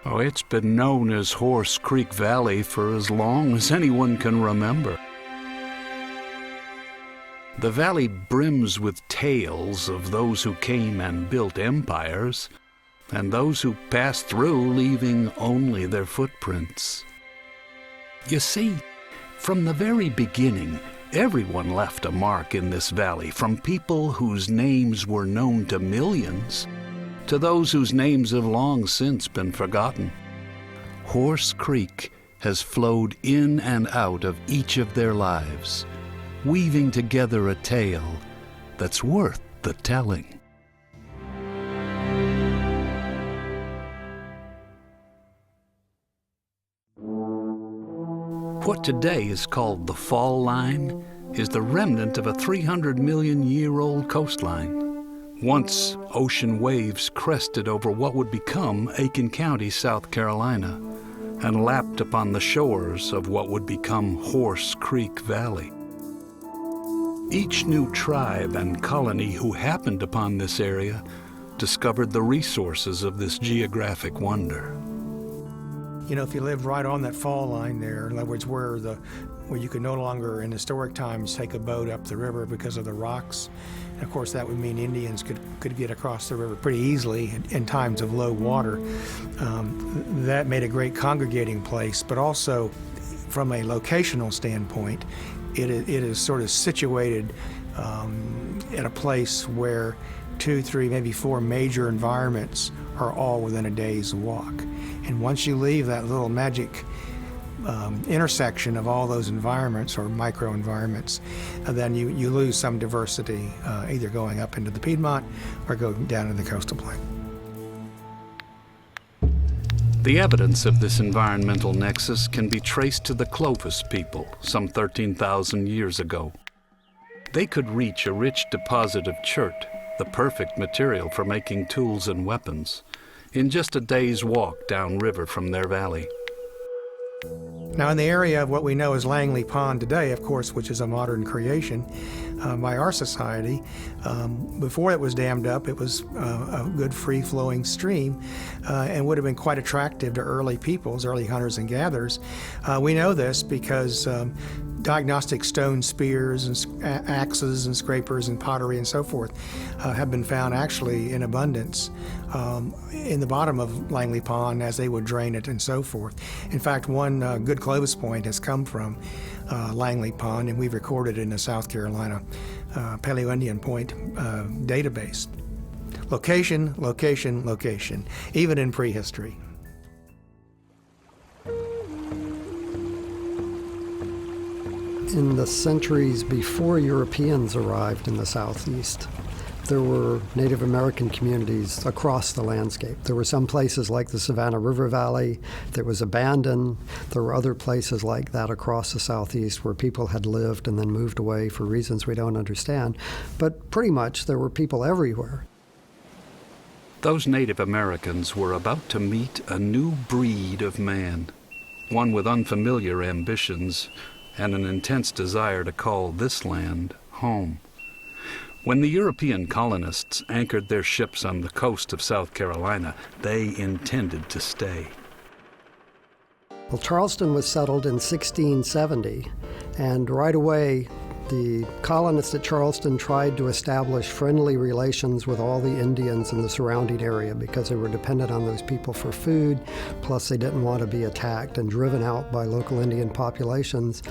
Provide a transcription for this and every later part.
Oh, it's been known as Horse Creek Valley for as long as anyone can remember. The valley brims with tales of those who came and built empires, and those who passed through leaving only their footprints. You see, from the very beginning, everyone left a mark in this valley, from people whose names were known to millions to those whose names have long since been forgotten. Horse Creek has flowed in and out of each of their lives, weaving together a tale that's worth the telling. What today is called the Fall Line is the remnant of a 300-million-year-old coastline. Once, ocean waves crested over what would become Aiken County, South Carolina, and lapped upon the shores of what would become Horse Creek Valley. Each new tribe and colony who happened upon this area discovered the resources of this geographic wonder. You know, if you lived right on that fall line there, in other words, where you could no longer, in historic times, take a boat up the river because of the rocks. And of course, that would mean Indians could get across the river pretty easily in times of low water. That made a great congregating place, but also from a locational standpoint, it is sort of situated at a place where 2, 3, maybe 4 major environments are all within a day's walk. And once you leave that little magic intersection of all those environments or micro-environments, then you lose some diversity, either going up into the Piedmont or going down to the coastal plain. The evidence of this environmental nexus can be traced to the Clovis people some 13,000 years ago. They could reach a rich deposit of chert, the perfect material for making tools and weapons, in just a day's walk downriver from their valley. Now, in the area of what we know as Langley Pond today, of course, which is a modern creation by our society, before it was dammed up, it was a good free-flowing stream and would have been quite attractive to early peoples, early hunters and gatherers. We know this because diagnostic stone spears and axes and scrapers and pottery and so forth have been found actually in abundance in the bottom of Langley Pond as they would drain it and so forth. In fact, one good Clovis point has come from Langley Pond, and we've recorded it in the South Carolina Paleo-Indian Point database. Location, location, location, even in prehistory. In the centuries before Europeans arrived in the Southeast, there were Native American communities across the landscape. There were some places like the Savannah River Valley that was abandoned. There were other places like that across the Southeast where people had lived and then moved away for reasons we don't understand. But pretty much there were people everywhere. Those Native Americans were about to meet a new breed of man, one with unfamiliar ambitions and an intense desire to call this land home. When the European colonists anchored their ships on the coast of South Carolina, they intended to stay. Well, Charleston was settled in 1670, and right away, the colonists at Charleston tried to establish friendly relations with all the Indians in the surrounding area because they were dependent on those people for food, plus they didn't want to be attacked and driven out by local Indian populations,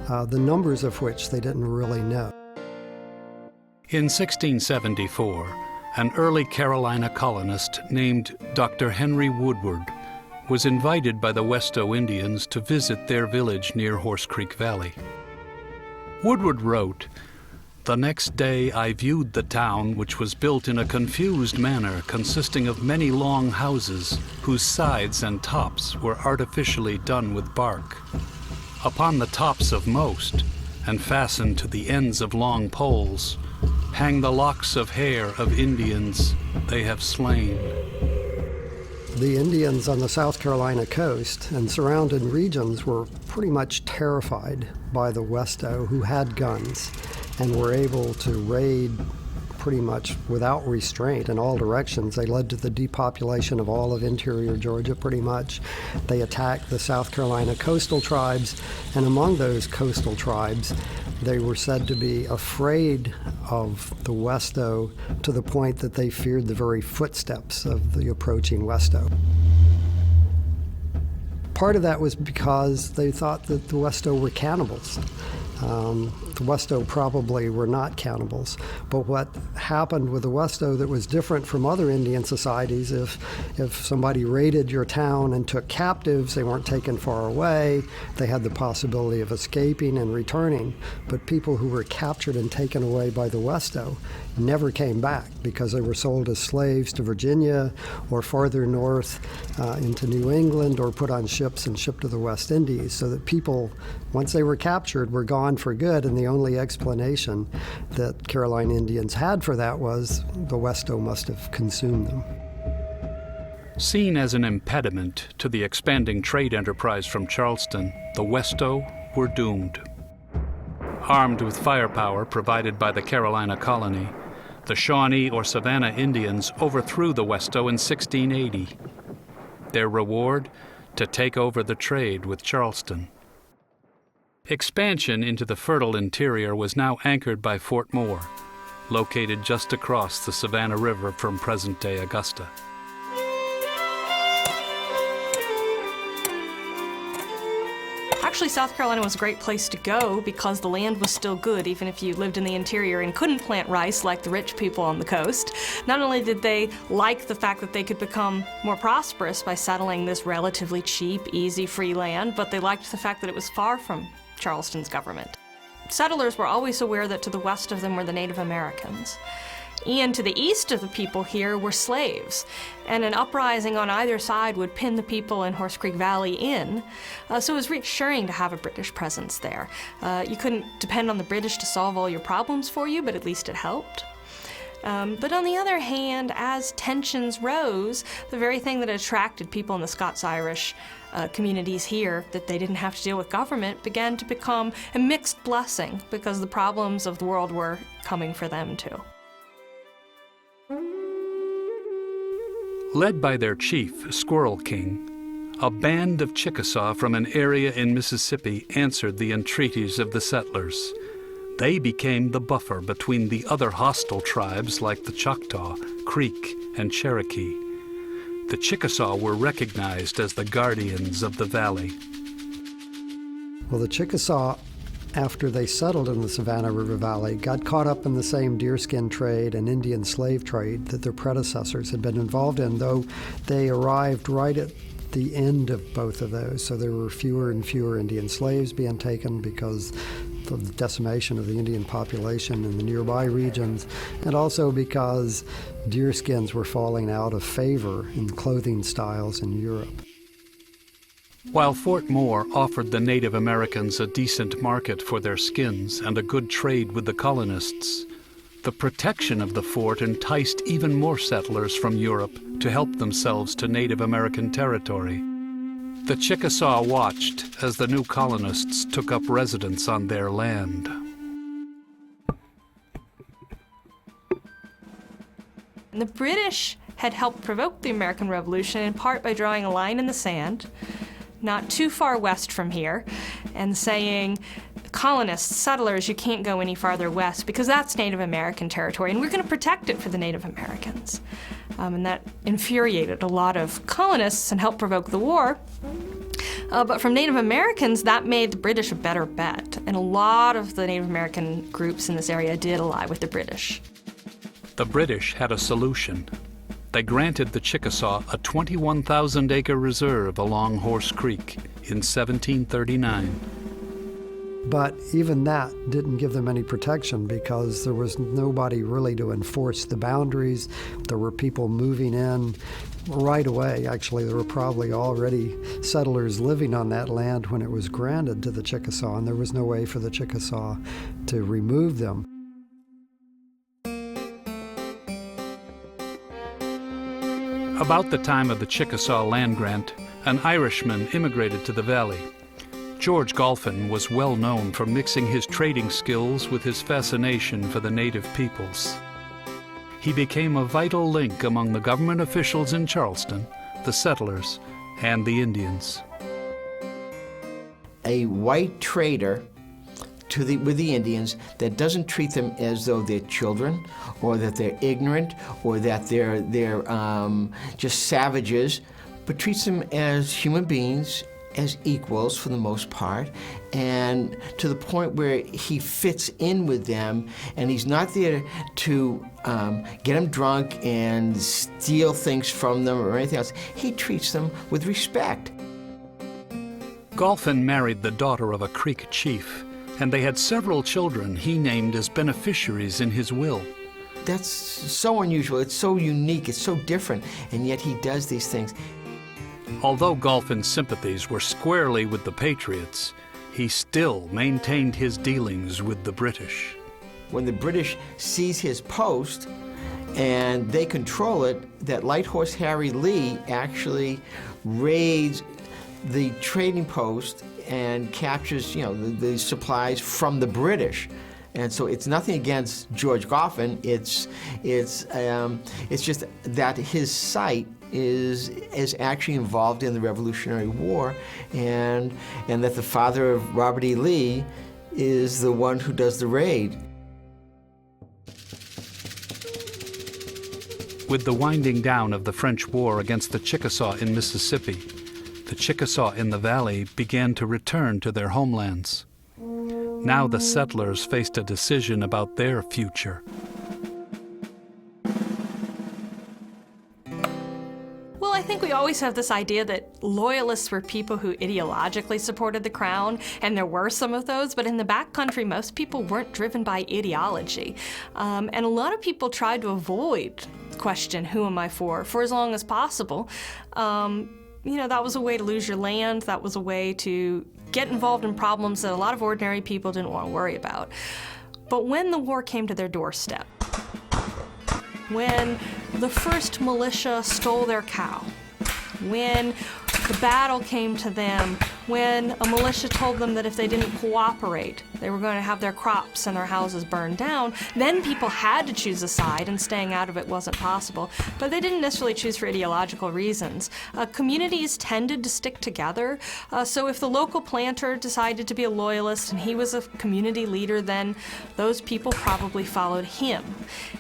the numbers of which they didn't really know. In 1674, an early Carolina colonist named Dr. Henry Woodward was invited by the Westo Indians to visit their village near Horse Creek Valley. Woodward wrote, "The next day I viewed the town, which was built in a confused manner, consisting of many long houses, whose sides and tops were artificially done with bark. Upon the tops of most, and fastened to the ends of long poles, hang the locks of hair of Indians they have slain." The Indians on the South Carolina coast and surrounding regions were pretty much terrified by the Westo, who had guns and were able to raid pretty much without restraint in all directions. They led to the depopulation of all of interior Georgia pretty much. They attacked the South Carolina coastal tribes, and among those coastal tribes, they were said to be afraid of the Westo to the point that they feared the very footsteps of the approaching Westo. Part of that was because they thought that the Westo were cannibals. The Westo probably were not cannibals, but what happened with the Westo that was different from other Indian societies, if somebody raided your town and took captives, they weren't taken far away, they had the possibility of escaping and returning, but people who were captured and taken away by the Westo never came back because they were sold as slaves to Virginia or farther north into New England, or put on ships and shipped to the West Indies, so that people, once they were captured, were gone for good, and the only explanation that Caroline Indians had for that was the Westo must have consumed them. Seen as an impediment to the expanding trade enterprise from Charleston, the Westo were doomed. Armed with firepower provided by the Carolina colony, the Shawnee or Savannah Indians overthrew the Westo in 1680. Their reward? To take over the trade with Charleston. Expansion into the fertile interior was now anchored by Fort Moore, located just across the Savannah River from present-day Augusta. Actually, South Carolina was a great place to go because the land was still good, even if you lived in the interior and couldn't plant rice like the rich people on the coast. Not only did they like the fact that they could become more prosperous by settling this relatively cheap, easy, free land, but they liked the fact that it was far from Charleston's government. Settlers were always aware that to the west of them were the Native Americans. And to the east of the people here were slaves, and an uprising on either side would pin the people in Horse Creek Valley in. So it was reassuring to have a British presence there. You couldn't depend on the British to solve all your problems for you, but at least it helped. But on the other hand, as tensions rose, the very thing that attracted people in the Scots-Irish communities here, that they didn't have to deal with government, began to become a mixed blessing because the problems of the world were coming for them too. Led by their chief, Squirrel King, a band of Chickasaw from an area in Mississippi answered the entreaties of the settlers. They became the buffer between the other hostile tribes like the Choctaw, Creek, and Cherokee. The Chickasaw were recognized as the guardians of the valley. Well, the Chickasaw, after they settled in the Savannah River Valley, got caught up in the same deerskin trade and Indian slave trade that their predecessors had been involved in, though they arrived right at the end of both of those. So there were fewer and fewer Indian slaves being taken because of the decimation of the Indian population in the nearby regions, and also because deerskins were falling out of favor in clothing styles in Europe. While Fort Moore offered the Native Americans a decent market for their skins and a good trade with the colonists, the protection of the fort enticed even more settlers from Europe to help themselves to Native American territory. The Chickasaw watched as the new colonists took up residence on their land. The British had helped provoke the American Revolution in part by drawing a line in the sand, not too far west from here, and saying, colonists, settlers, you can't go any farther west because that's Native American territory, and we're going to protect it for the Native Americans. And that infuriated a lot of colonists and helped provoke the war. But from Native Americans, that made the British a better bet, and a lot of the Native American groups in this area did ally with the British. The British had a solution. They granted the Chickasaw a 21,000-acre reserve along Horse Creek in 1739. But even that didn't give them any protection because there was nobody really to enforce the boundaries. There were people moving in right away. Actually, there were probably already settlers living on that land when it was granted to the Chickasaw, and there was no way for the Chickasaw to remove them. About the time of the Chickasaw land grant, an Irishman immigrated to the valley. George Galphin was well known for mixing his trading skills with his fascination for the native peoples. he became a vital link among the government officials in Charleston, the settlers, and the Indians. A white trader with the Indians that doesn't treat them as though they're children, or that they're ignorant, or that they're just savages, but treats them as human beings, as equals for the most part, and to the point where he fits in with them, and he's not there to get them drunk and steal things from them or anything else. He treats them with respect. Galphin married the daughter of a Creek chief, and they had several children he named as beneficiaries in his will. That's so unusual, it's so unique, it's so different, and yet he does these things. Although Galphin's sympathies were squarely with the Patriots, he still maintained his dealings with the British. When the British seize his post and they control it, that Light Horse Harry Lee actually raids the trading post and captures, the supplies from the British. And so it's nothing against George Galphin. It's just that his site is actually involved in the Revolutionary War, and that the father of Robert E. Lee is the one who does the raid. With the winding down of the French war against the Chickasaw in Mississippi, the Chickasaw in the valley began to return to their homelands. Now the settlers faced a decision about their future. Well, I think we always have this idea that loyalists were people who ideologically supported the crown, and there were some of those, but in the backcountry, most people weren't driven by ideology. And a lot of people tried to avoid the question, who am I for as long as possible. That was a way to lose your land. That was a way to get involved in problems that a lot of ordinary people didn't want to worry about. But when the war came to their doorstep, when the first militia stole their cow, when the battle came to them, when a militia told them that if they didn't cooperate, they were going to have their crops and their houses burned down, then people had to choose a side, and staying out of it wasn't possible. But they didn't necessarily choose for ideological reasons. Communities tended to stick together, so if the local planter decided to be a loyalist and he was a community leader, then those people probably followed him.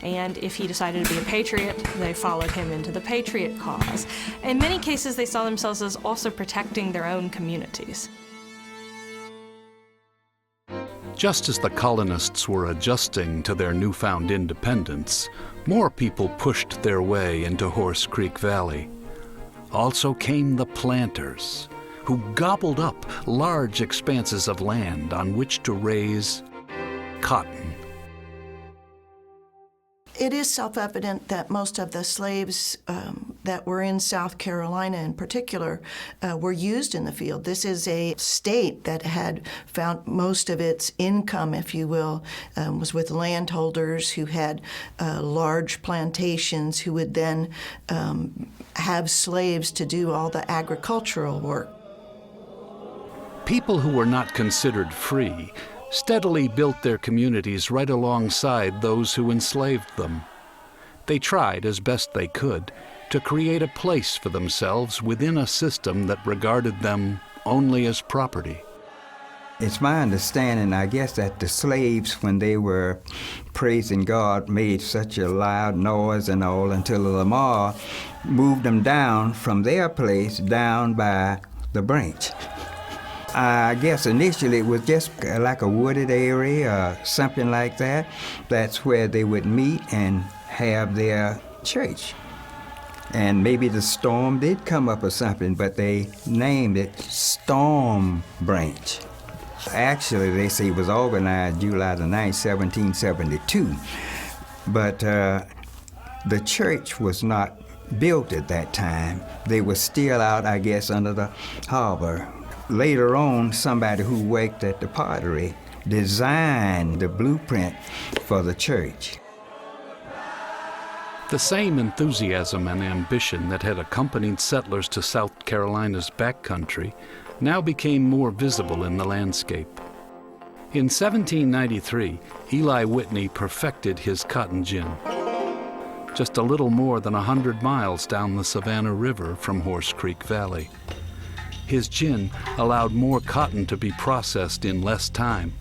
And if he decided to be a patriot, they followed him into the patriot cause. In many cases, they saw themselves as also protecting their own communities. Just as the colonists were adjusting to their newfound independence, more people pushed their way into Horse Creek Valley. Also came the planters, who gobbled up large expanses of land on which to raise cotton. It is self-evident that most of the slaves that were in South Carolina in particular were used in the field. This is a state that had found most of its income, if you will, was with landholders who had large plantations who would then have slaves to do all the agricultural work. People who were not considered free steadily built their communities right alongside those who enslaved them. They tried as best they could to create a place for themselves within a system that regarded them only as property. It's my understanding, I guess, that the slaves, when they were praising God, made such a loud noise and all until Lamar moved them down from their place down by the branch. I guess initially it was just like a wooded area or something like that. That's where they would meet and have their church. And maybe the storm did come up or something, but they named it Storm Branch. Actually, they say it was organized July the 9th, 1772. But the church was not built at that time. They were still out, I guess, under the harbor. Later on, somebody who worked at the pottery designed the blueprint for the church. The same enthusiasm and ambition that had accompanied settlers to South Carolina's backcountry now became more visible in the landscape. In 1793, Eli Whitney perfected his cotton gin. just a little more than 100 miles down the Savannah River from Horse Creek Valley. His gin allowed more cotton to be processed in less time.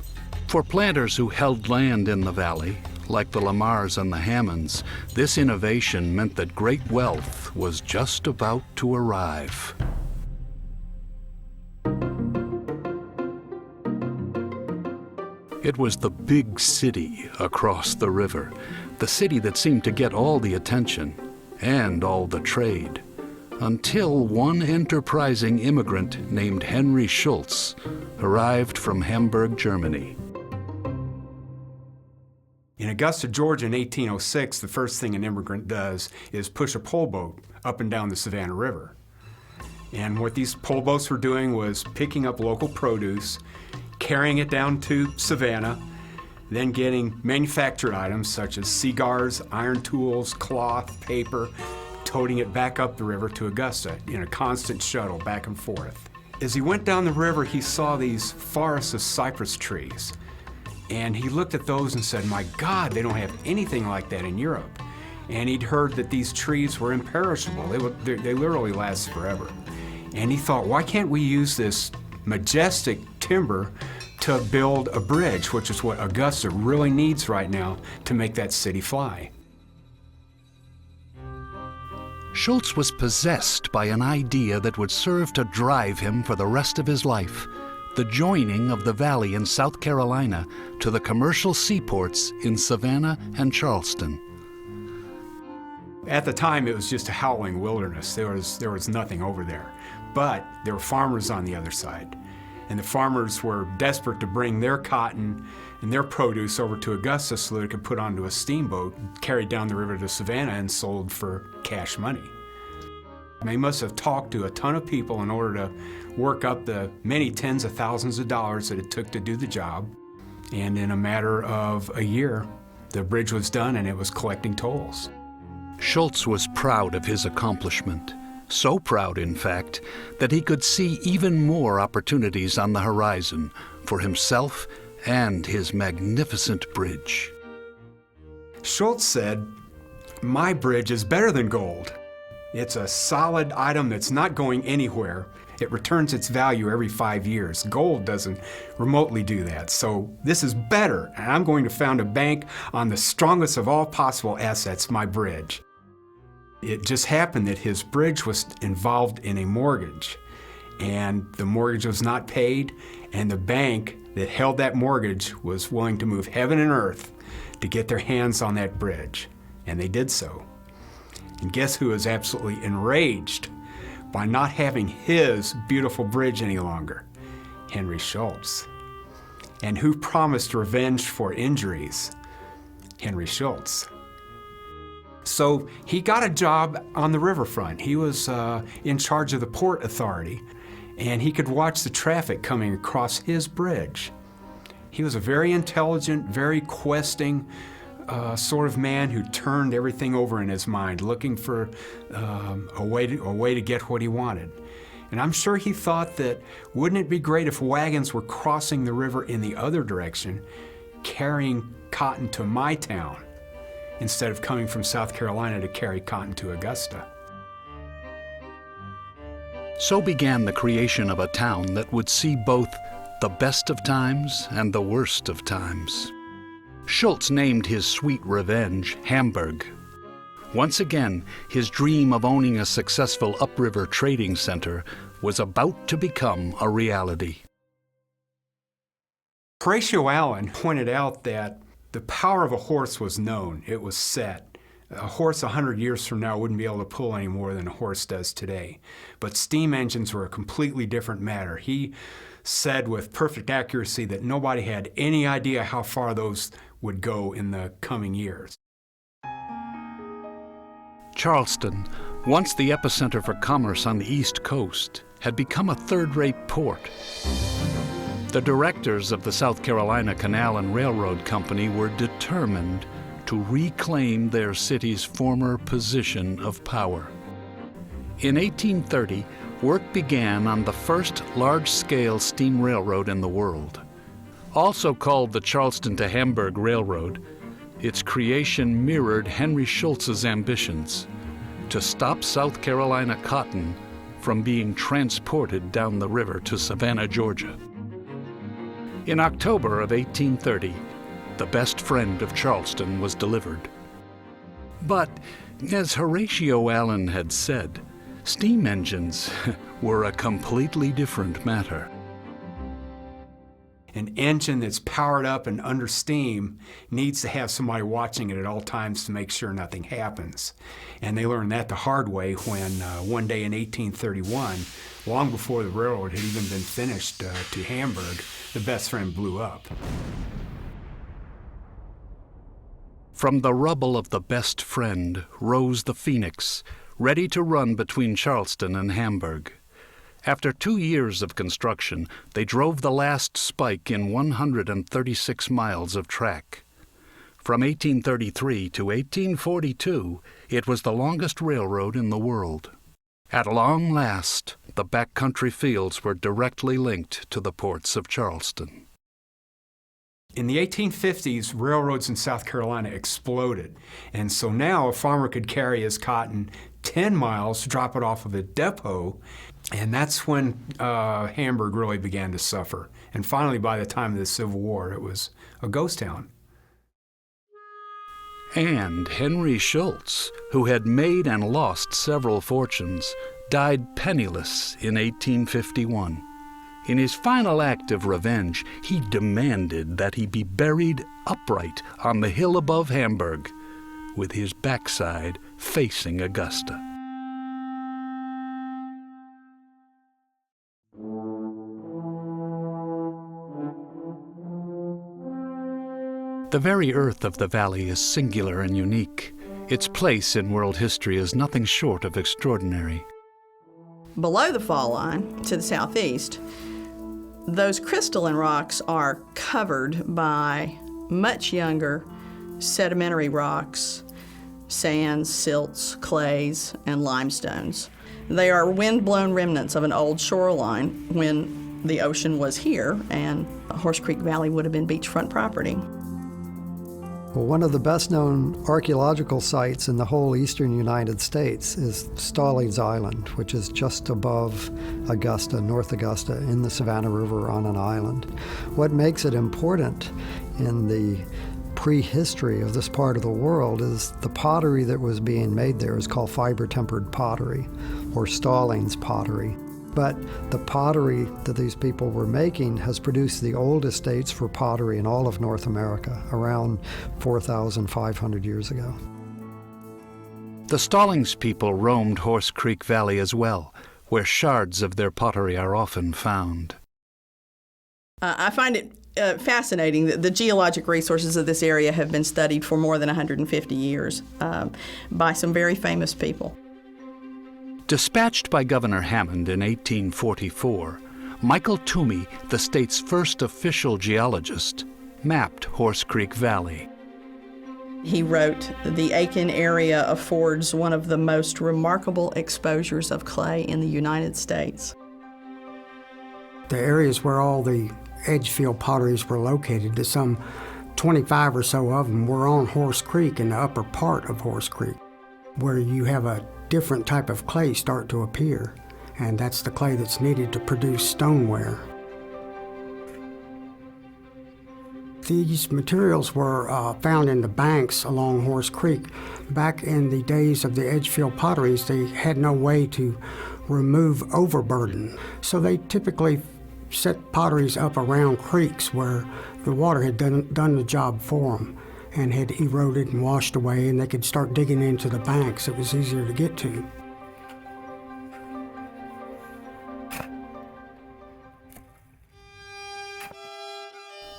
For planters who held land in the valley, like the Lamars and the Hammonds, this innovation meant that great wealth was just about to arrive. It was the big city across the river, the city that seemed to get all the attention and all the trade, until one enterprising immigrant named Henry Schultz arrived from Hamburg, Germany. In Augusta, Georgia in 1806, the first thing an immigrant does is push a pole boat up and down the Savannah River. And what these pole boats were doing was picking up local produce, carrying it down to Savannah, then getting manufactured items such as cigars, iron tools, cloth, paper, toting it back up the river to Augusta in a constant shuttle back and forth. As he went down the river, he saw these forests of cypress trees. And he looked at those and said, my God, they don't have anything like that in Europe. And he'd heard that these trees were imperishable. They literally last forever. And he thought, why can't we use this majestic timber to build a bridge, which is what Augusta really needs right now to make that city fly. Schultz was possessed by an idea that would serve to drive him for the rest of his life: the joining of the valley in South Carolina to the commercial seaports in Savannah and Charleston. At the time, it was just a howling wilderness. There was nothing over there. But there were farmers on the other side. And the farmers were desperate to bring their cotton and their produce over to Augusta so they could put onto a steamboat, carried down the river to Savannah, and sold for cash money. They must have talked to a ton of people in order to work up the many tens of thousands of dollars that it took to do the job. And in a matter of a year, the bridge was done and it was collecting tolls. Schultz was proud of his accomplishment. So proud, in fact, that he could see even more opportunities on the horizon for himself and his magnificent bridge. Schultz said, "My bridge is better than gold. It's a solid item that's not going anywhere. It returns its value every 5 years. Gold doesn't remotely do that. So this is better, and I'm going to found a bank on the strongest of all possible assets, my bridge." It just happened that his bridge was involved in a mortgage, and the mortgage was not paid, and the bank that held that mortgage was willing to move heaven and earth to get their hands on that bridge, and they did so. And guess who is absolutely enraged by not having his beautiful bridge any longer? Henry Schultz. And who promised revenge for injuries? Henry Schultz. So he got a job on the riverfront. He was in charge of the port authority, and he could watch the traffic coming across his bridge. He was a very intelligent, very questing sort of man who turned everything over in his mind, looking for a way to get what he wanted. And I'm sure he thought that, wouldn't it be great if wagons were crossing the river in the other direction, carrying cotton to my town, instead of coming from South Carolina to carry cotton to Augusta. So began the creation of a town that would see both the best of times and the worst of times. Schultz named his sweet revenge Hamburg. Once again, his dream of owning a successful upriver trading center was about to become a reality. Horatio Allen pointed out that the power of a horse was known. It was set. A horse 100 years from now wouldn't be able to pull any more than a horse does today. But steam engines were a completely different matter. He said with perfect accuracy that nobody had any idea how far those would go in the coming years. Charleston, once the epicenter for commerce on the East Coast, had become a third-rate port. The directors of the South Carolina Canal and Railroad Company were determined to reclaim their city's former position of power. In 1830, work began on the first large-scale steam railroad in the world. Also called the Charleston to Hamburg Railroad, its creation mirrored Henry Schultz's ambitions to stop South Carolina cotton from being transported down the river to Savannah, Georgia. In October of 1830, the best friend of Charleston was delivered. But, as Horatio Allen had said, steam engines were a completely different matter. An engine that's powered up and under steam needs to have somebody watching it at all times to make sure nothing happens. And they learned that the hard way when one day in 1831, long before the railroad had even been finished to Hamburg, the best friend blew up. From the rubble of the best friend rose the Phoenix, ready to run between Charleston and Hamburg. After 2 years of construction, they drove the last spike in 136 miles of track. From 1833 to 1842, it was the longest railroad in the world. At long last, the backcountry fields were directly linked to the ports of Charleston. In the 1850s, railroads in South Carolina exploded. And so now a farmer could carry his cotton 10 miles, drop it off of a depot, and that's when Hamburg really began to suffer. And finally, by the time of the Civil War, it was a ghost town. And Henry Schultz, who had made and lost several fortunes, died penniless in 1851. In his final act of revenge, he demanded that he be buried upright on the hill above Hamburg, with his backside facing Augusta. The very earth of the valley is singular and unique. Its place in world history is nothing short of extraordinary. Below the fall line, to the southeast, those crystalline rocks are covered by much younger sedimentary rocks, sands, silts, clays, and limestones. They are wind-blown remnants of an old shoreline when the ocean was here and Horse Creek Valley would have been beachfront property. Well, one of the best-known archaeological sites in the whole eastern United States is Stallings Island, which is just above Augusta, North Augusta, in the Savannah River on an island. What makes it important in the prehistory of this part of the world is the pottery that was being made there is called fiber-tempered pottery, or Stallings pottery. But the pottery that these people were making has produced the oldest dates for pottery in all of North America, around 4,500 years ago. The Stallings people roamed Horse Creek Valley as well, where shards of their pottery are often found. I find it fascinating that the geologic resources of this area have been studied for more than 150 years by some very famous people. Dispatched by Governor Hammond in 1844, Michael Toomey, the state's first official geologist, mapped Horse Creek Valley. He wrote, "The Aiken area affords one of the most remarkable exposures of clay in the United States." The areas where all the Edgefield potteries were located, to some 25 or so of them, were on Horse Creek in the upper part of Horse Creek, where you have a different type of clay start to appear, and that's the clay that's needed to produce stoneware. These materials were found in the banks along Horse Creek. Back in the days of the Edgefield potteries, they had no way to remove overburden, so they typically set potteries up around creeks where the water had done the job for them and had eroded and washed away, and they could start digging into the banks. It was easier to get to.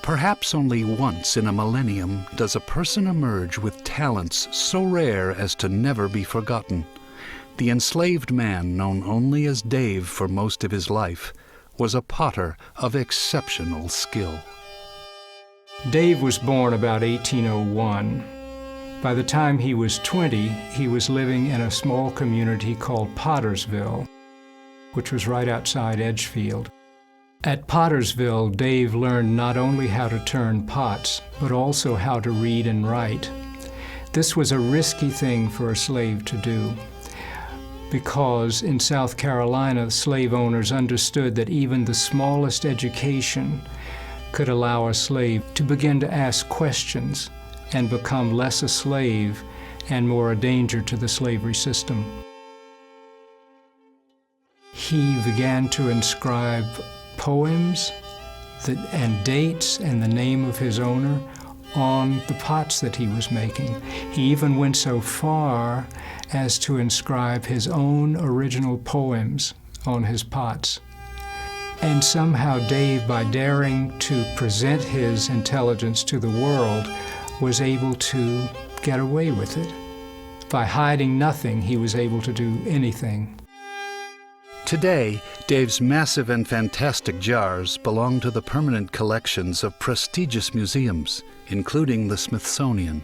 Perhaps only once in a millennium does a person emerge with talents so rare as to never be forgotten. The enslaved man, known only as Dave for most of his life, was a potter of exceptional skill. Dave was born about 1801. By the time he was 20, he was living in a small community called Pottersville, which was right outside Edgefield. At Pottersville, Dave learned not only how to turn pots, but also how to read and write. This was a risky thing for a slave to do, because in South Carolina, slave owners understood that even the smallest education could allow a slave to begin to ask questions and become less a slave and more a danger to the slavery system. He began to inscribe poems and dates and the name of his owner on the pots that he was making. He even went so far as to inscribe his own original poems on his pots. And somehow Dave, by daring to present his intelligence to the world, was able to get away with it. By hiding nothing, he was able to do anything. Today, Dave's massive and fantastic jars belong to the permanent collections of prestigious museums, including the Smithsonian.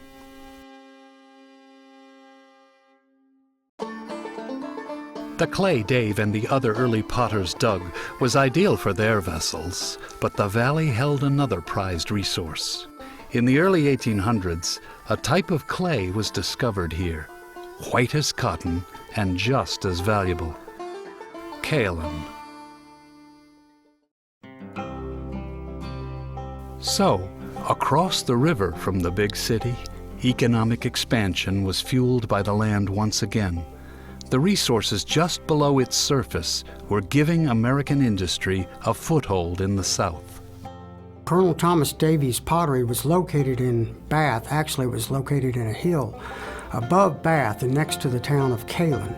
The clay Dave and the other early potters dug was ideal for their vessels, but the valley held another prized resource. In the early 1800s, a type of clay was discovered here, white as cotton and just as valuable: kaolin. So, across the river from the big city, economic expansion was fueled by the land once again. The resources just below its surface were giving American industry a foothold in the South. Colonel Thomas Davies Pottery was located in Bath. Actually, it was located in a hill above Bath and next to the town of Kaolin,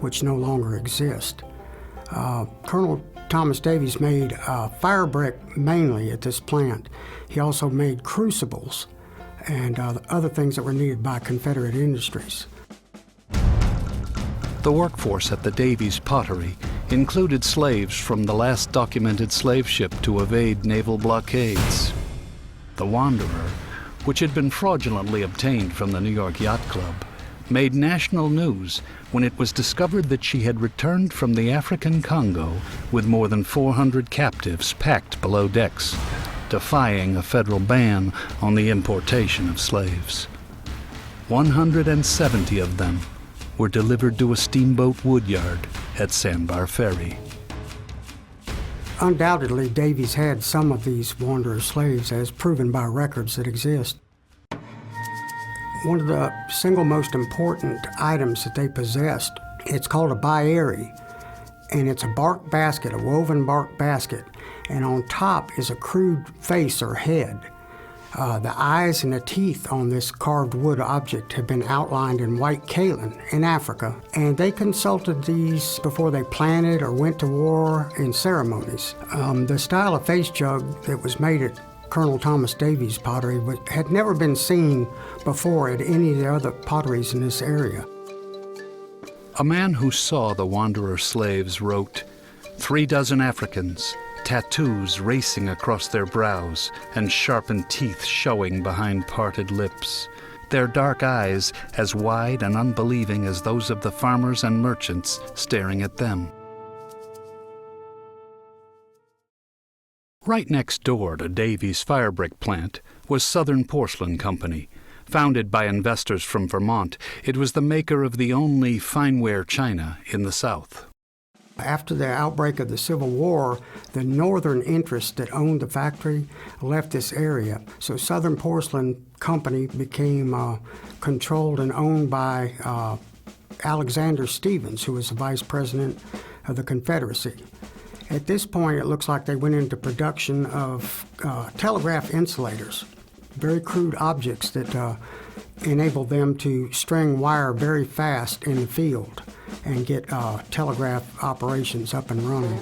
which no longer exists. Colonel Thomas Davies made fire brick mainly at this plant. He also made crucibles and other things that were needed by Confederate industries. The workforce at the Davies Pottery included slaves from the last documented slave ship to evade naval blockades. The Wanderer, which had been fraudulently obtained from the New York Yacht Club, made national news when it was discovered that she had returned from the African Congo with more than 400 captives packed below decks, defying a federal ban on the importation of slaves. 170 of them were delivered to a steamboat woodyard at Sandbar Ferry. Undoubtedly, Davies had some of these wanderer slaves, as proven by records that exist. One of the single most important items that they possessed, it's called a bieri, and it's a bark basket, a woven bark basket, and on top is a crude face or head. The eyes and the teeth on this carved wood object have been outlined in white kaolin in Africa, and they consulted these before they planted or went to war in ceremonies. The style of face jug that was made at Colonel Thomas Davies Pottery had never been seen before at any of the other potteries in this area. A man who saw the wanderer slaves wrote, 3 dozen Africans, tattoos racing across their brows and sharpened teeth showing behind parted lips, their dark eyes as wide and unbelieving as those of the farmers and merchants staring at them. Right next door to Davies' firebrick plant was Southern Porcelain Company. Founded by investors from Vermont, it was the maker of the only fineware china in the South. After the outbreak of the Civil War, the northern interests that owned the factory left this area. So Southern Porcelain Company became controlled and owned by Alexander Stevens, who was the vice president of the Confederacy. At this point, it looks like they went into production of telegraph insulators, very crude objects that enabled them to string wire very fast in the field and get telegraph operations up and running.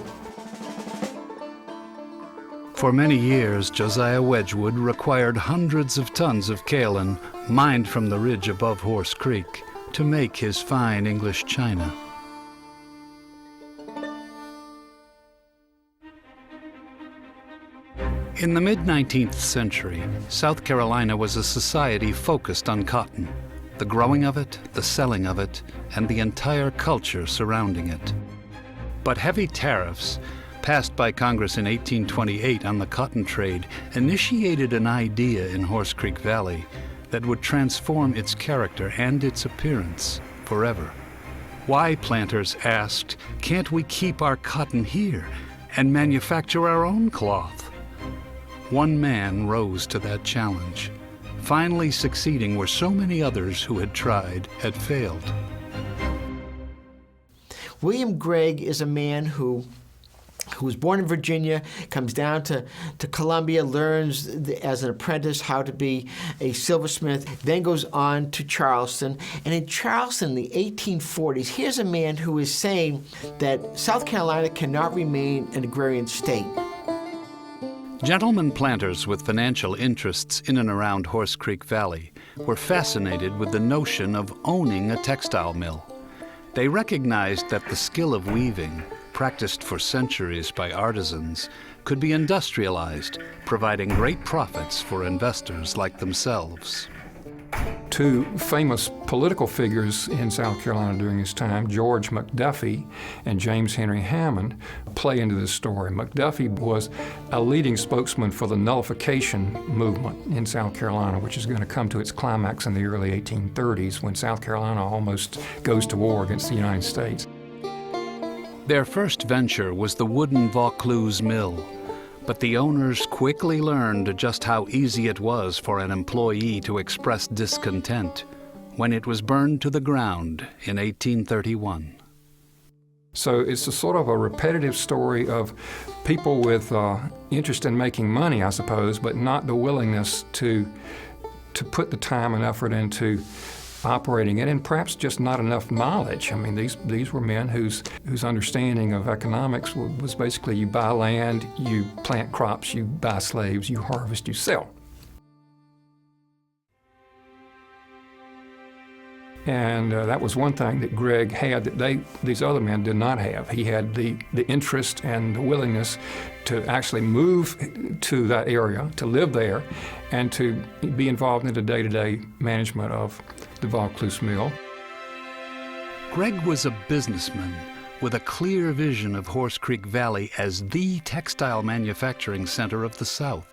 For many years, Josiah Wedgwood required hundreds of tons of kaolin mined from the ridge above Horse Creek to make his fine English china. In the mid-19th century, South Carolina was a society focused on cotton, the growing of it, the selling of it, and the entire culture surrounding it. But heavy tariffs, passed by Congress in 1828 on the cotton trade, initiated an idea in Horse Creek Valley that would transform its character and its appearance forever. Why, planters asked, can't we keep our cotton here and manufacture our own cloth? One man rose to that challenge, finally succeeding where so many others who had tried had failed. William Gregg is a man who was born in Virginia, comes down to Columbia, learns as an apprentice how to be a silversmith, then goes on to Charleston. And in Charleston in the 1840s, here's a man who is saying that South Carolina cannot remain an agrarian state. Gentlemen planters with financial interests in and around Horse Creek Valley were fascinated with the notion of owning a textile mill. They recognized that the skill of weaving, practiced for centuries by artisans, could be industrialized, providing great profits for investors like themselves. Two famous political figures in South Carolina during this time, George McDuffie and James Henry Hammond, play into this story. McDuffie was a leading spokesman for the nullification movement in South Carolina, which is going to come to its climax in the early 1830s when South Carolina almost goes to war against the United States. Their first venture was the wooden Vaucluse mill, but the owners quickly learned just how easy it was for an employee to express discontent when it was burned to the ground in 1831. So it's a sort of a repetitive story of people with interest in making money, I suppose, but not the willingness to put the time and effort into operating it, and perhaps just not enough knowledge. I mean, these were men whose understanding of economics was basically you buy land, you plant crops, you buy slaves, you harvest, you sell. And that was one thing that Gregg had that these other men did not have. He had the interest and the willingness to actually move to that area, to live there, and to be involved in the day-to-day management of the Vaucluse mill. Gregg was a businessman with a clear vision of Horse Creek Valley as the textile manufacturing center of the South.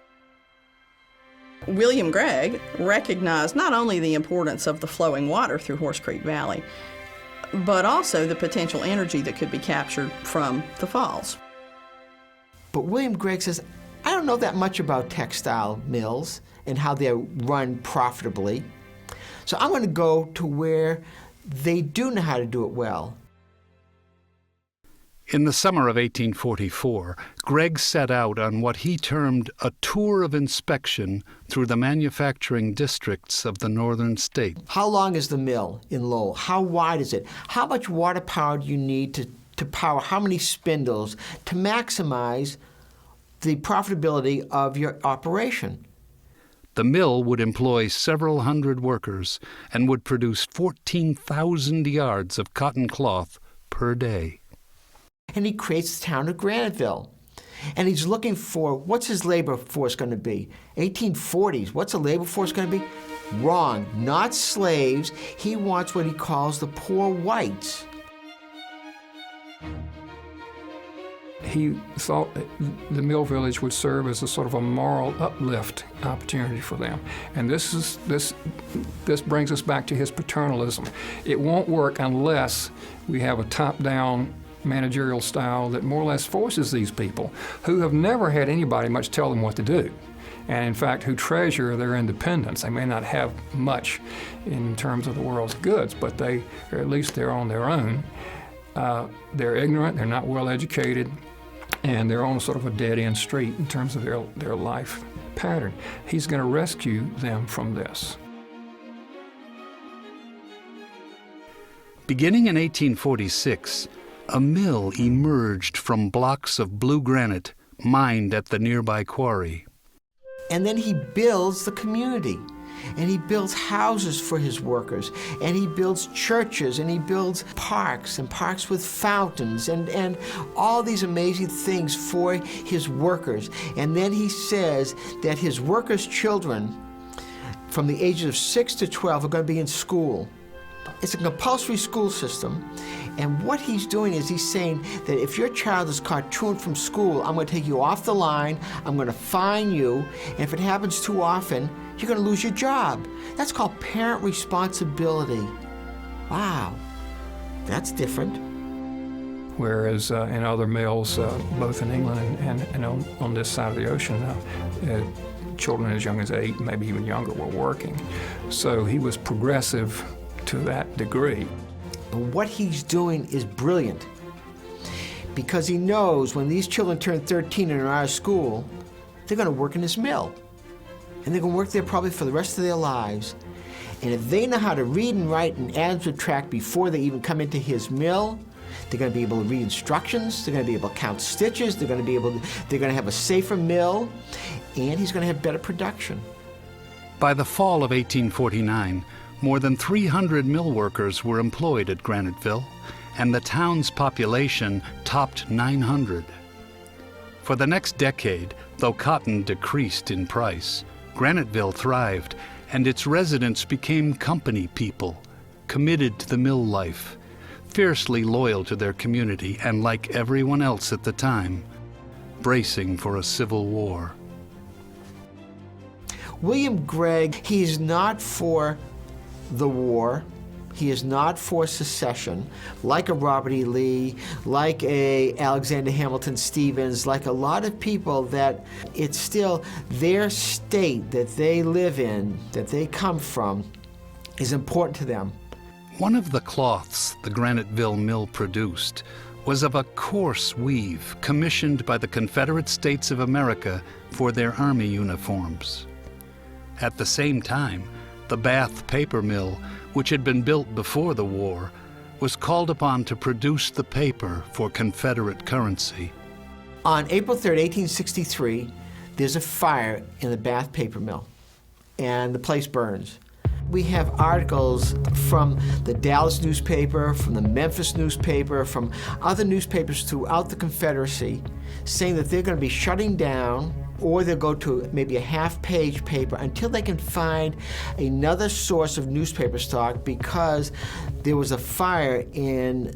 William Gregg recognized not only the importance of the flowing water through Horse Creek Valley, but also the potential energy that could be captured from the falls. But William Gregg says, I don't know that much about textile mills and how they're run profitably, so I'm going to go to where they do know how to do it well. In the summer of 1844, Gregg set out on what he termed a tour of inspection through the manufacturing districts of the northern state. How long is the mill in Lowell? How wide is it? How much water power do you need to power how many spindles to maximize the profitability of your operation? The mill would employ several hundred workers and would produce 14,000 yards of cotton cloth per day. And he creates the town of Graniteville. And he's looking for, what's his labor force going to be? 1840s, what's a labor force going to be? Wrong, not slaves. He wants what he calls the poor whites. He thought that the mill village would serve as a sort of a moral uplift opportunity for them. And this brings us back to his paternalism. It won't work unless we have a top-down managerial style that more or less forces these people who have never had anybody much tell them what to do, and in fact who treasure their independence. They may not have much in terms of the world's goods, but or at least they're on their own. They're ignorant, they're not well educated, and they're on sort of a dead-end street in terms of their life pattern. He's going to rescue them from this. Beginning in 1846, a mill emerged from blocks of blue granite mined at the nearby quarry. And then he builds the community. And he builds houses for his workers. And he builds churches. And he builds parks, and parks with fountains, and all these amazing things for his workers. And then he says that his workers' children from the ages of 6 to 12 are going to be in school. It's a compulsory school system, and what he's doing is he's saying that if your child is caught truant from school, I'm going to take you off the line, I'm going to fine you, and if it happens too often, you're going to lose your job. That's called parent responsibility. Wow, that's different. Whereas in other mills, both in England and on this side of the ocean, children as young as 8, maybe even younger, were working. So he was progressive to that degree. But what he's doing is brilliant, because he knows when these children turn 13 and are out of school, they're going to work in this mill. And they're going to work there probably for the rest of their lives. And if they know how to read and write and add and subtract before they even come into his mill, they're going to be able to read instructions, they're going to be able to count stitches, they're going to have a safer mill, and he's going to have better production. By the fall of 1849, more than 300 mill workers were employed at Graniteville, and the town's population topped 900. For the next decade, though cotton decreased in price, Graniteville thrived, and its residents became company people, committed to the mill life, fiercely loyal to their community, and like everyone else at the time, bracing for a civil war. William Gregg, he is not for the war. He is not for secession, like a Robert E. Lee, like a Alexander Hamilton Stevens, like a lot of people that it's still their state that they live in, that they come from, is important to them. One of the cloths the Graniteville mill produced was of a coarse weave commissioned by the Confederate States of America for their army uniforms. At the same time, the Bath paper mill, which had been built before the war, was called upon to produce the paper for Confederate currency. On April 3rd, 1863, there's a fire in the Bath paper mill, and the place burns. We have articles from the Dallas newspaper, from the Memphis newspaper, from other newspapers throughout the Confederacy saying that they're going to be shutting down, or they'll go to maybe a half-page paper until they can find another source of newspaper stock, because there was a fire in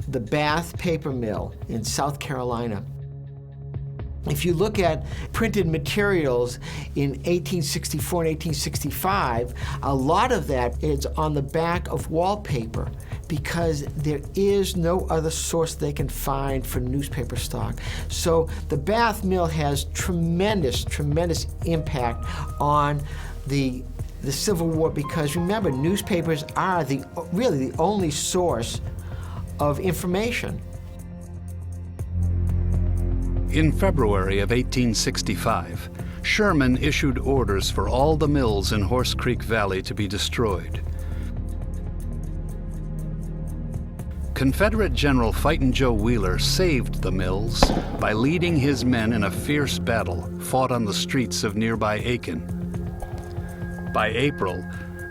the Bath paper mill in South Carolina. If you look at printed materials in 1864 and 1865, a lot of that is on the back of wallpaper, because there is no other source they can find for newspaper stock. So the Bath mill has tremendous, tremendous impact on the Civil War, because remember, newspapers are really the only source of information. In February of 1865, Sherman issued orders for all the mills in Horse Creek Valley to be destroyed. Confederate General Fightin' Joe Wheeler saved the mills by leading his men in a fierce battle fought on the streets of nearby Aiken. By April,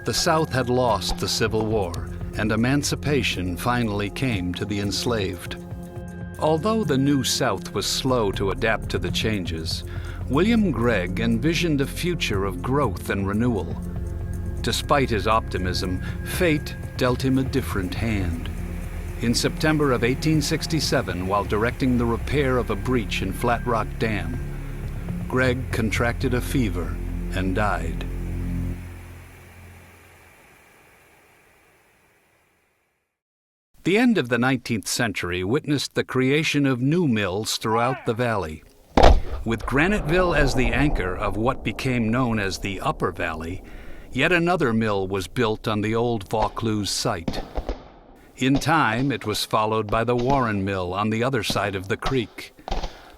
the South had lost the Civil War, and emancipation finally came to the enslaved. Although the New South was slow to adapt to the changes, William Gregg envisioned a future of growth and renewal. Despite his optimism, fate dealt him a different hand. In September of 1867, while directing the repair of a breach in Flat Rock Dam, Gregg contracted a fever and died. The end of the 19th century witnessed the creation of new mills throughout the valley. With Graniteville as the anchor of what became known as the Upper Valley, yet another mill was built on the old Vaucluse site. In time, it was followed by the Warren Mill on the other side of the creek.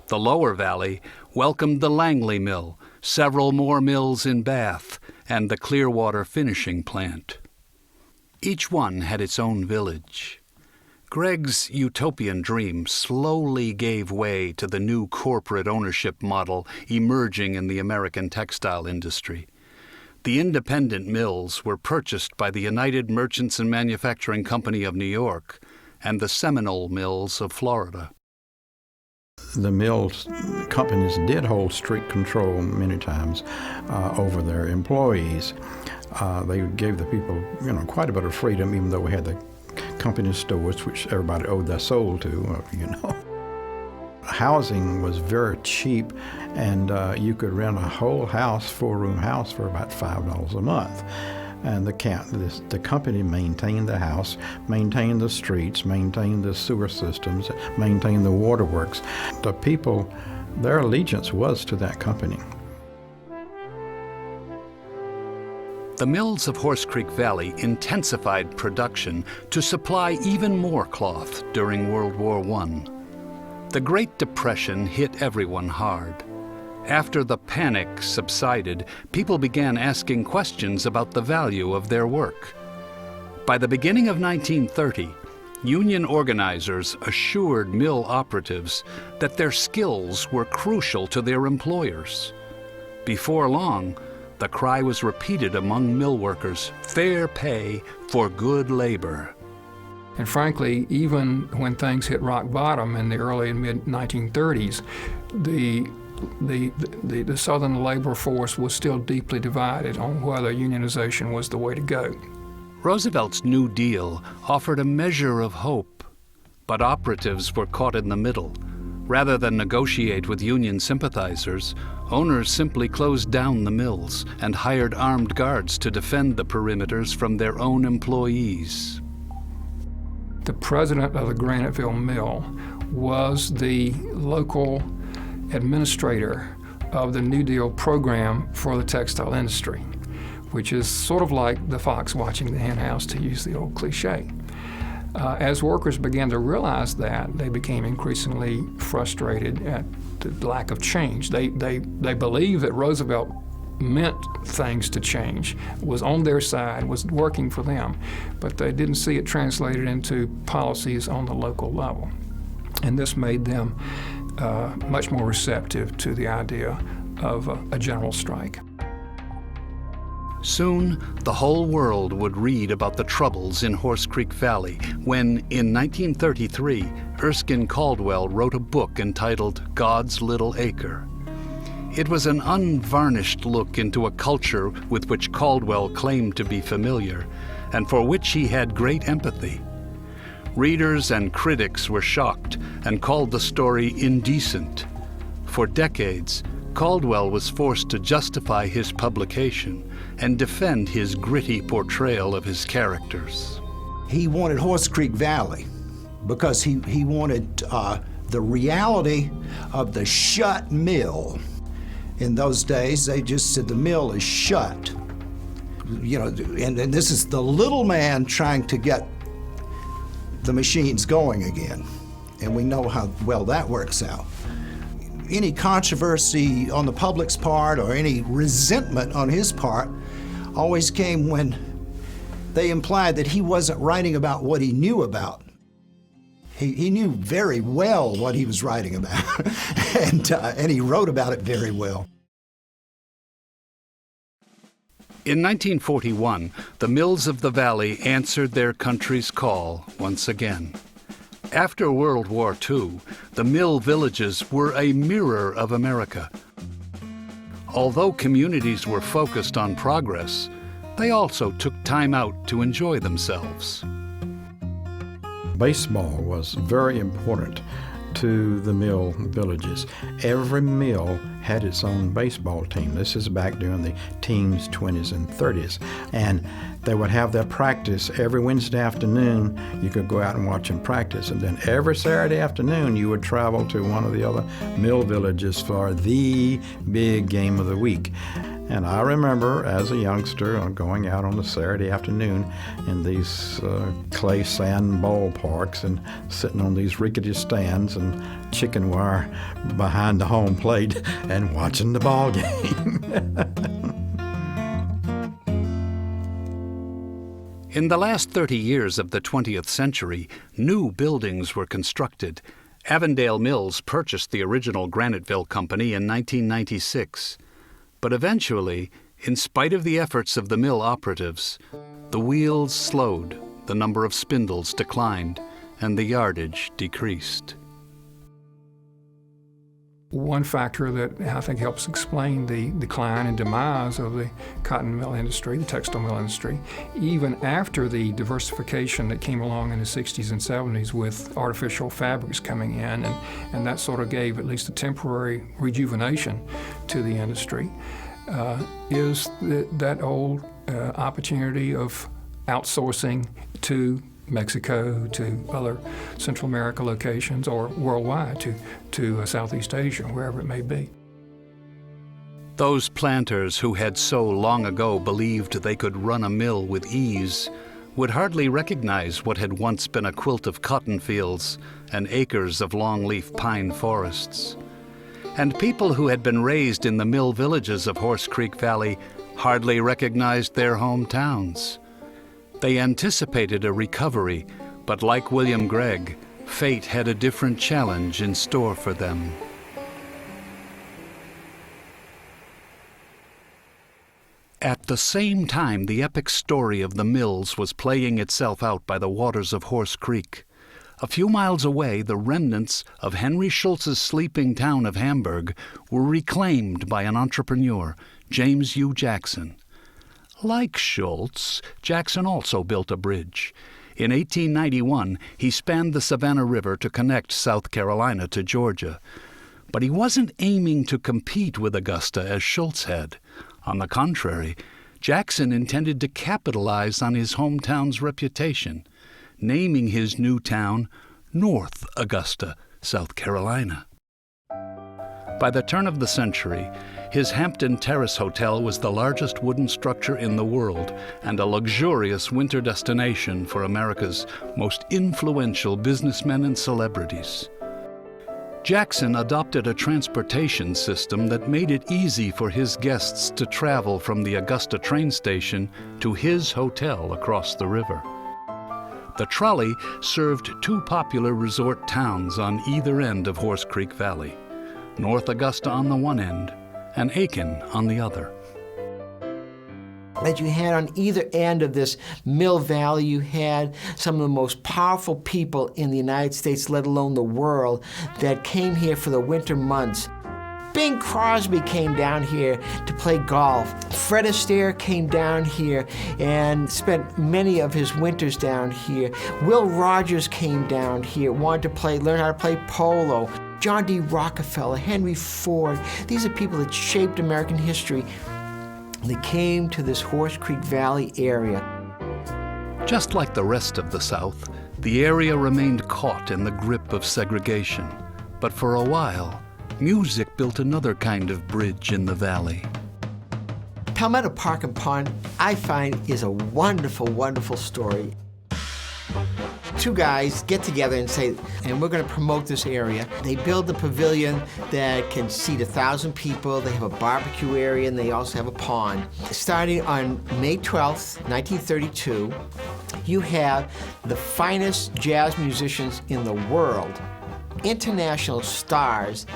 The Lower Valley welcomed the Langley Mill, several more mills in Bath, and the Clearwater finishing plant. Each one had its own village. Gregg's utopian dream slowly gave way to the new corporate ownership model emerging in the American textile industry. The independent mills were purchased by the United Merchants and Manufacturing Company of New York and the Seminole Mills of Florida. The mills companies did hold strict control many times over their employees. They gave the people, quite a bit of freedom, even though we had the company stores, which everybody owed their soul to, Housing was very cheap, and you could rent a whole house, 4-room house, for about $5 a month. And the company maintained the house, maintained the streets, maintained the sewer systems, maintained the waterworks. The people, their allegiance was to that company. The mills of Horse Creek Valley intensified production to supply even more cloth during World War I. The Great Depression hit everyone hard. After the panic subsided, people began asking questions about the value of their work. By the beginning of 1930, union organizers assured mill operatives that their skills were crucial to their employers. Before long, the cry was repeated among mill workers: fair pay for good labor. And frankly, even when things hit rock bottom in the early and mid-1930s, the Southern labor force was still deeply divided on whether unionization was the way to go. Roosevelt's New Deal offered a measure of hope, but operatives were caught in the middle. Rather than negotiate with union sympathizers, owners simply closed down the mills and hired armed guards to defend the perimeters from their own employees. The president of the Graniteville Mill was the local administrator of the New Deal program for the textile industry, which is sort of like the fox watching the hen house, to use the old cliche. As workers began to realize that, they became increasingly frustrated at the lack of change. They believed that Roosevelt meant things to change, was on their side, was working for them, but they didn't see it translated into policies on the local level. And this made them much more receptive to the idea of a general strike. Soon, the whole world would read about the troubles in Horse Creek Valley when, in 1933, Erskine Caldwell wrote a book entitled God's Little Acre. It was an unvarnished look into a culture with which Caldwell claimed to be familiar, and for which he had great empathy. Readers and critics were shocked and called the story indecent. For decades, Caldwell was forced to justify his publication and defend his gritty portrayal of his characters. He wanted Horse Creek Valley because he wanted the reality of the shut mill. In those days, they just said the mill is shut. And this is the little man trying to get the machines going again. And we know how well that works out. Any controversy on the public's part or any resentment on his part always came when they implied that he wasn't writing about what he knew about. He knew very well what he was writing about, and he wrote about it very well. In 1941, the mills of the valley answered their country's call once again. After World War II, the mill villages were a mirror of America. Although communities were focused on progress, they also took time out to enjoy themselves. Baseball was very important to the mill villages. Every mill had its own baseball team. This is back during the teens, 20s, and 30s. And they would have their practice every Wednesday afternoon. You could go out and watch them practice. And then every Saturday afternoon, you would travel to one of the other mill villages for the big game of the week. And I remember as a youngster going out on a Saturday afternoon in these clay sand ballparks and sitting on these rickety stands and chicken wire behind the home plate and watching the ball game. In the last 30 years of the 20th century, new buildings were constructed. Avondale Mills purchased the original Graniteville Company in 1996. But eventually, in spite of the efforts of the mill operatives, the wheels slowed, the number of spindles declined, and the yardage decreased. One factor that I think helps explain the decline and demise of the cotton mill industry, the textile mill industry, even after the diversification that came along in the 60s and 70s with artificial fabrics coming in, and that sort of gave at least a temporary rejuvenation to the industry, is that old opportunity of outsourcing to Mexico, to other Central America locations, or worldwide to Southeast Asia, wherever it may be. Those planters who had so long ago believed they could run a mill with ease would hardly recognize what had once been a quilt of cotton fields and acres of longleaf pine forests. And people who had been raised in the mill villages of Horse Creek Valley hardly recognized their hometowns. They anticipated a recovery, but like William Gregg, fate had a different challenge in store for them. At the same time the epic story of the mills was playing itself out by the waters of Horse Creek, a few miles away the remnants of Henry Schultz's sleeping town of Hamburg were reclaimed by an entrepreneur, James U. Jackson. Like Schultz, Jackson also built a bridge. In 1891, he spanned the Savannah River to connect South Carolina to Georgia. But he wasn't aiming to compete with Augusta as Schultz had. On the contrary, Jackson intended to capitalize on his hometown's reputation, naming his new town North Augusta, South Carolina. By the turn of the century, his Hampton Terrace Hotel was the largest wooden structure in the world and a luxurious winter destination for America's most influential businessmen and celebrities. Jackson adopted a transportation system that made it easy for his guests to travel from the Augusta train station to his hotel across the river. The trolley served two popular resort towns on either end of Horse Creek Valley, North Augusta on the one end and Aiken on the other. That you had on either end of this mill valley, you had some of the most powerful people in the United States, let alone the world, that came here for the winter months. Bing Crosby came down here to play golf. Fred Astaire came down here and spent many of his winters down here. Will Rogers came down here, wanted to learn how to play polo. John D. Rockefeller, Henry Ford, these are people that shaped American history. They came to this Horse Creek Valley area. Just like the rest of the South, the area remained caught in the grip of segregation. But for a while, music built another kind of bridge in the valley. Palmetto Park and Pond, I find, is a wonderful, wonderful story. Two guys get together and say, and we're going to promote this area. They build a pavilion that can seat 1,000 people. They have a barbecue area, and they also have a pond. Starting on May 12th, 1932, you have the finest jazz musicians in the world, international stars,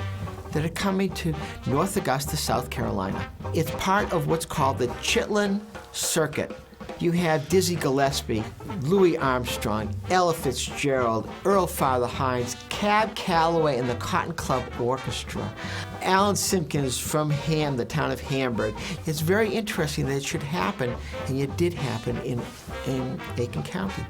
that are coming to North Augusta, South Carolina. It's part of what's called the Chitlin Circuit. You have Dizzy Gillespie, Louis Armstrong, Ella Fitzgerald, Earl Father Hines, Cab Calloway and the Cotton Club Orchestra, Alan Simpkins from the town of Hamburg. It's very interesting that it should happen, and it did happen in Aiken County.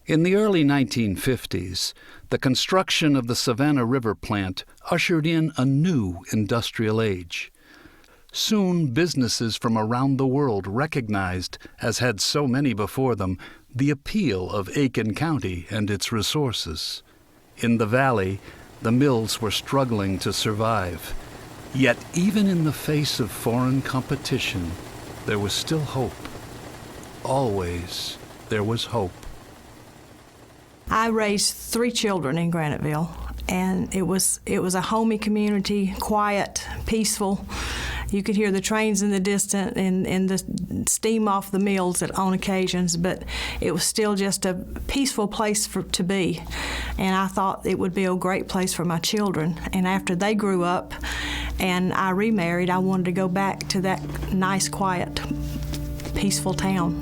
In the early 1950s, the construction of the Savannah River plant ushered in a new industrial age. Soon, businesses from around the world recognized, as had so many before them, the appeal of Aiken County and its resources. In the valley, the mills were struggling to survive. Yet, even in the face of foreign competition, there was still hope. Always, there was hope. I raised 3 children in Graniteville, and it was a homey community, quiet, peaceful. You could hear the trains in the distance and the steam off the mills on occasions, but it was still just a peaceful place to be. And I thought it would be a great place for my children. And after they grew up and I remarried, I wanted to go back to that nice, quiet, peaceful town.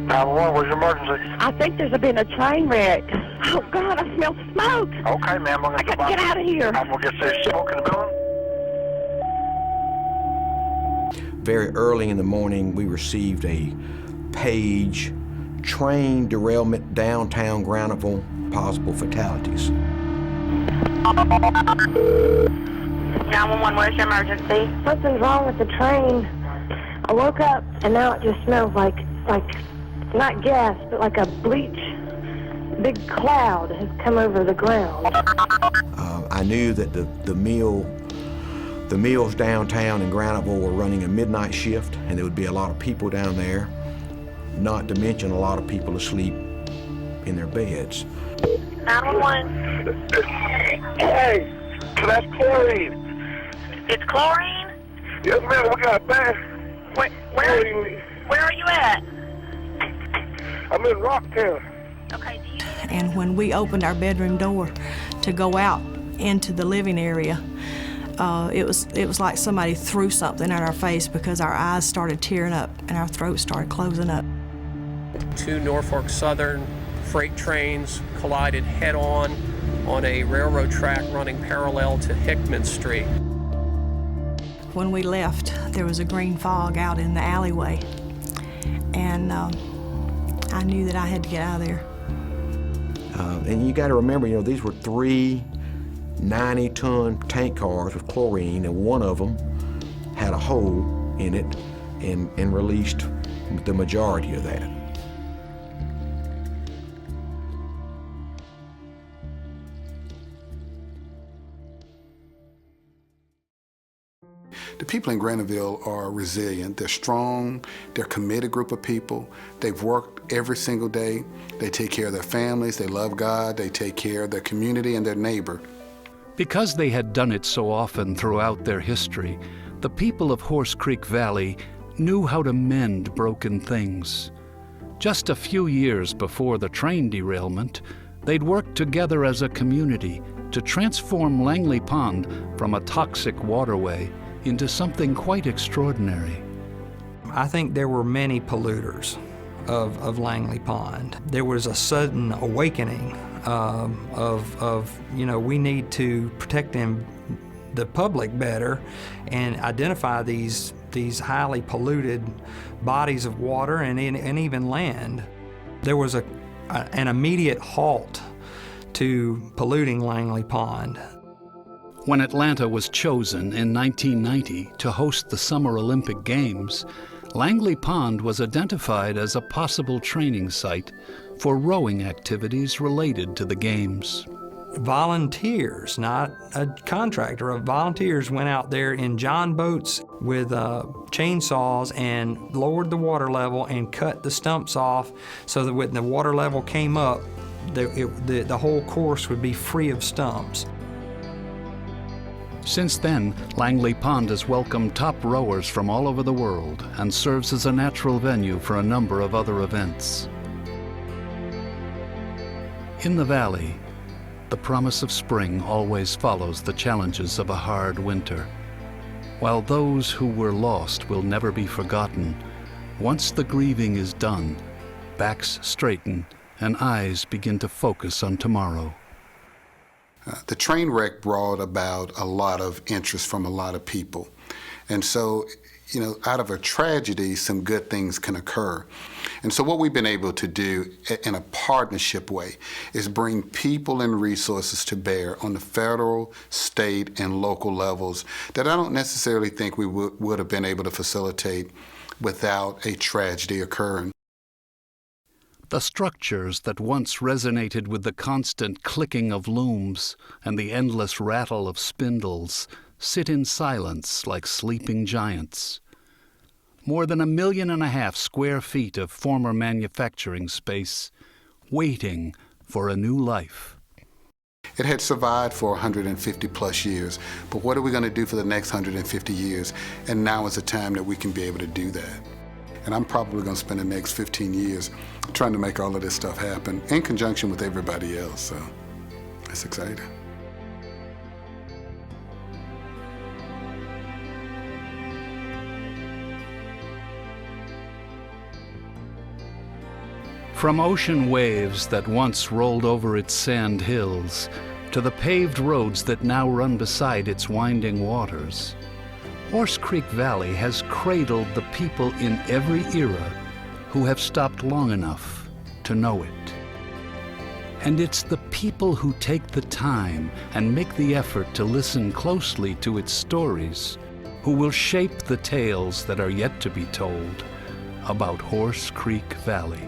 911, what's your emergency? I think there's been a train wreck. Oh, God, I smell smoke. Okay, ma'am. I got to get out of here. I'm going to get this smoke in the building. Very early in the morning, we received a page, train derailment downtown Graniteville, possible fatalities. 911, where's your emergency? Something's wrong with the train. I woke up and now it just smells like not gas, but like a bleach. Big cloud has come over the ground. I knew that the mills downtown in Graniteville were running a midnight shift, and there would be a lot of people down there, not to mention a lot of people asleep in their beds. 911. Hey, that's chlorine. It's chlorine? Yes, ma'am, we got a bag. Where are you at? I'm in Rocktown. Okay, And when we opened our bedroom door to go out into the living area, it was like somebody threw something at our face because our eyes started tearing up and our throats started closing up. Two Norfolk Southern freight trains collided head-on on a railroad track running parallel to Hickman Street. When we left, there was a green fog out in the alleyway, and I knew that I had to get out of there. And you got to remember, these were 3 90-ton tank cars with chlorine, and one of them had a hole in it and released the majority of that. The people in Graniteville are resilient. They're strong. They're a committed group of people. They've worked every single day. They take care of their families. They love God. They take care of their community and their neighbor. Because they had done it so often throughout their history, the people of Horse Creek Valley knew how to mend broken things. Just a few years before the train derailment, they'd worked together as a community to transform Langley Pond from a toxic waterway into something quite extraordinary. I think there were many polluters of Langley Pond. There was a sudden awakening we need to protect the public better and identify these highly polluted bodies of water and even land. There was an immediate halt to polluting Langley Pond. When Atlanta was chosen in 1990 to host the Summer Olympic Games, Langley Pond was identified as a possible training site for rowing activities related to the Games. Volunteers, not a contractor, volunteers went out there in john boats with chainsaws and lowered the water level and cut the stumps off so that when the water level came up, the whole course would be free of stumps. Since then, Langley Pond has welcomed top rowers from all over the world and serves as a natural venue for a number of other events. In the valley, the promise of spring always follows the challenges of a hard winter. While those who were lost will never be forgotten, once the grieving is done, backs straighten and eyes begin to focus on tomorrow. The train wreck brought about a lot of interest from a lot of people. And so, out of a tragedy, some good things can occur. And so what we've been able to do in a partnership way is bring people and resources to bear on the federal, state, and local levels that I don't necessarily think we would have been able to facilitate without a tragedy occurring. The structures that once resonated with the constant clicking of looms and the endless rattle of spindles sit in silence like sleeping giants. More than 1.5 million square feet of former manufacturing space, waiting for a new life. It had survived for 150 plus years, but what are we going to do for the next 150 years? And now is the time that we can be able to do that. And I'm probably going to spend the next 15 years trying to make all of this stuff happen in conjunction with everybody else, so it's exciting. From ocean waves that once rolled over its sand hills to the paved roads that now run beside its winding waters, Horse Creek Valley has cradled the people in every era who have stopped long enough to know it. And it's the people who take the time and make the effort to listen closely to its stories who will shape the tales that are yet to be told about Horse Creek Valley.